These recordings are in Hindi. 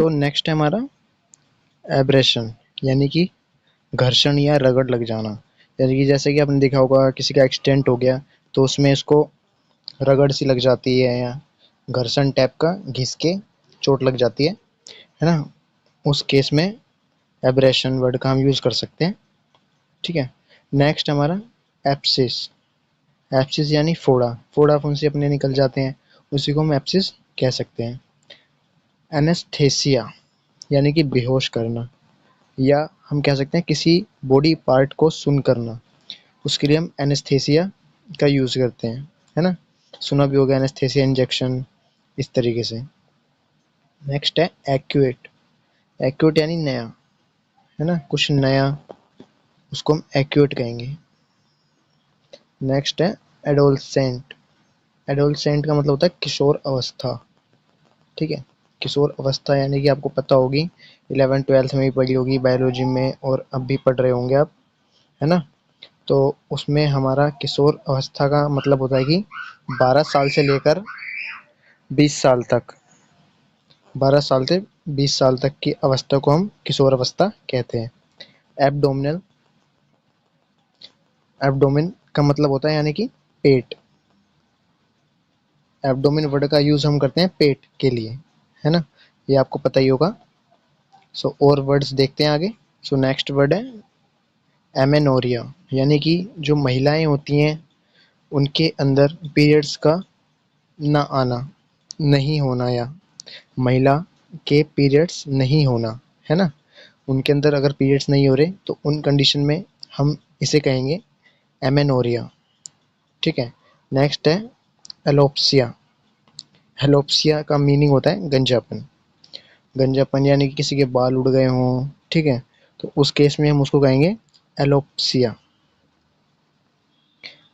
सो नेक्स्ट है हमारा एब्रेशन, यानी कि घर्षण या रगड़ लग जाना। यानी कि जैसे कि आपने देखा होगा किसी का एक्सीडेंट हो गया तो उसमें इसको रगड़ सी लग जाती है या घर्षण टाइप का घिस के चोट लग जाती है ना, उस केस में एब्रेशन वर्ड का हम यूज़ कर सकते हैं। ठीक है। नेक्स्ट हमारा एप्सिस। एप्सिस यानी फोड़ा, फोड़ा फुंसी अपने निकल जाते हैं, उसी को हम एप्सिस कह सकते हैं। एनेस्थेसिया यानी कि बेहोश करना, या हम कह सकते हैं किसी बॉडी पार्ट को सुन करना, उसके लिए हम एनेस्थेसिया का यूज़ करते हैं, है ना। सुना भी होगा एनेस्थेसिया इंजेक्शन, इस तरीके से। नेक्स्ट है एक्यूएट। एक्यूएट यानी नया, है ना, कुछ नया, उसको हम एक्यूएट कहेंगे। नेक्स्ट है एडोलसेंट। एडोलसेंट का मतलब होता है किशोर अवस्था। ठीक है। किशोर अवस्था यानी कि आपको पता होगी 11th-12th में भी पढ़ी होगी बायोलॉजी में, और अब भी पढ़ रहे होंगे आप, है ना। तो उसमें हमारा किशोर अवस्था का मतलब होता है कि 12 साल से लेकर 20 साल तक, 12 साल से 20 साल तक की अवस्था को हम किशोर अवस्था कहते हैं। एब्डोमिनल, एब्डोमेन का मतलब होता है यानी कि पेट। एब्डोमेन वर्ड का यूज हम करते हैं पेट के लिए, है ना, ये आपको पता ही होगा। सो और वर्ड्स देखते हैं आगे। सो नेक्स्ट वर्ड है एमेनोरिया, यानी कि जो महिलाएं होती हैं उनके अंदर पीरियड्स का ना आना, नहीं होना, या महिला के पीरियड्स नहीं होना, है ना, उनके अंदर अगर पीरियड्स नहीं हो रहे तो उन कंडीशन में हम इसे कहेंगे एमेनोरिया। ठीक है। नेक्स्ट है एलोप्सिया। एलोप्सिया का मीनिंग होता है गंजापन। गंजापन यानी कि किसी के बाल उड़ गए हों, ठीक है, तो उस केस में हम उसको कहेंगे एलोप्सिया।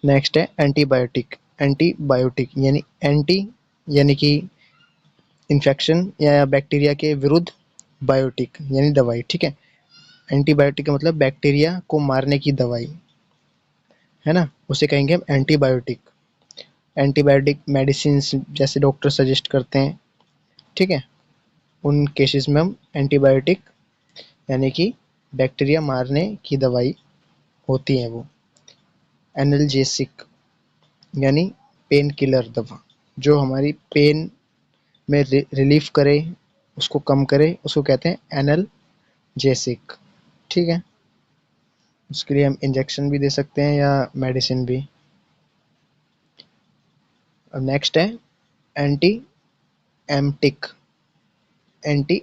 नेक्स्ट है एंटीबायोटिक। एंटीबायोटिक यानी एंटी यानी कि इन्फेक्शन या बैक्टीरिया के विरुद्ध, बायोटिक यानी दवाई। ठीक है। एंटीबायोटिक का मतलब बैक्टीरिया को मारने की दवाई, है ना, उसे कहेंगे हम एंटीबायोटिक। एंटीबायोटिक मेडिसिन जैसे डॉक्टर सजेस्ट करते हैं, ठीक है, उन केसेस में हम एंटीबायोटिक यानी कि बैक्टीरिया मारने की दवाई होती है वो। एनाल्जेसिक यानी पेन किलर दवा, जो हमारी पेन में रिलीफ करे, उसको कम करे, उसको कहते हैं एनाल्जेसिक। ठीक है। उसके लिए हम इंजेक्शन भी दे सकते हैं या मेडिसिन भी। नेक्स्ट है एंटी एम्टिक, एंटी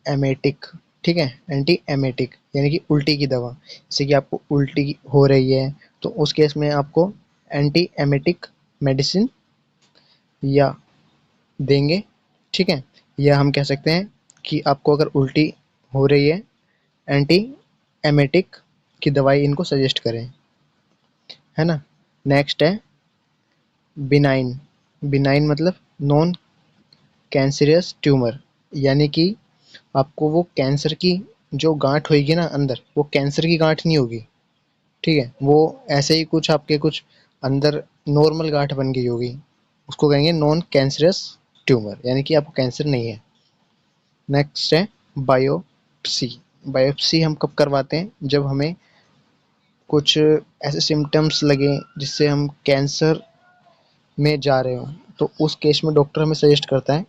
एमेटिक। ठीक है। एंटी एमेटिक यानी कि उल्टी की दवा, जैसे कि आपको उल्टी हो रही है तो उस केस में आपको एंटी एमेटिक मेडिसिन या देंगे। ठीक है। या हम कह सकते हैं कि आपको अगर उल्टी हो रही है, एंटी एमेटिक की दवाई इनको सजेस्ट करें, है ना। नेक्स्ट है बिनाइन। बिनाइन मतलब नॉन कैंसरियस ट्यूमर, यानी कि आपको वो कैंसर की जो गांठ होगी ना अंदर, वो कैंसर की गांठ नहीं होगी। ठीक है। वो ऐसे ही कुछ आपके कुछ अंदर नॉर्मल गांठ बन गई होगी, उसको कहेंगे नॉन कैंसरस ट्यूमर, यानी कि आपको कैंसर नहीं है। नेक्स्ट है बायोप्सी। बायोप्सी हम कब करवाते हैं, जब हमें कुछ ऐसे सिम्टम्स लगे जिससे हम कैंसर में जा रहे हो, तो उस केस में डॉक्टर हमें सजेस्ट करता है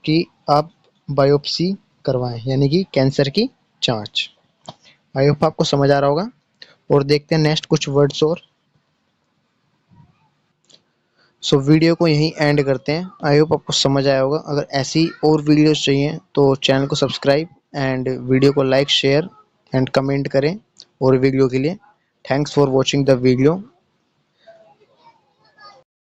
कि आप बायोप्सी करवाएं, यानी कि कैंसर की जांच। आई होप आपको समझ आ रहा होगा। और देखते हैं नेक्स्ट कुछ वर्ड्स और। सो वीडियो को यहीं एंड करते हैं। आई होप आपको समझ आया होगा। अगर ऐसी और वीडियोस चाहिए तो चैनल को सब्सक्राइब एंड वीडियो को लाइक शेयर एंड कमेंट करें और वीडियो के लिए। Thanks for watching the video.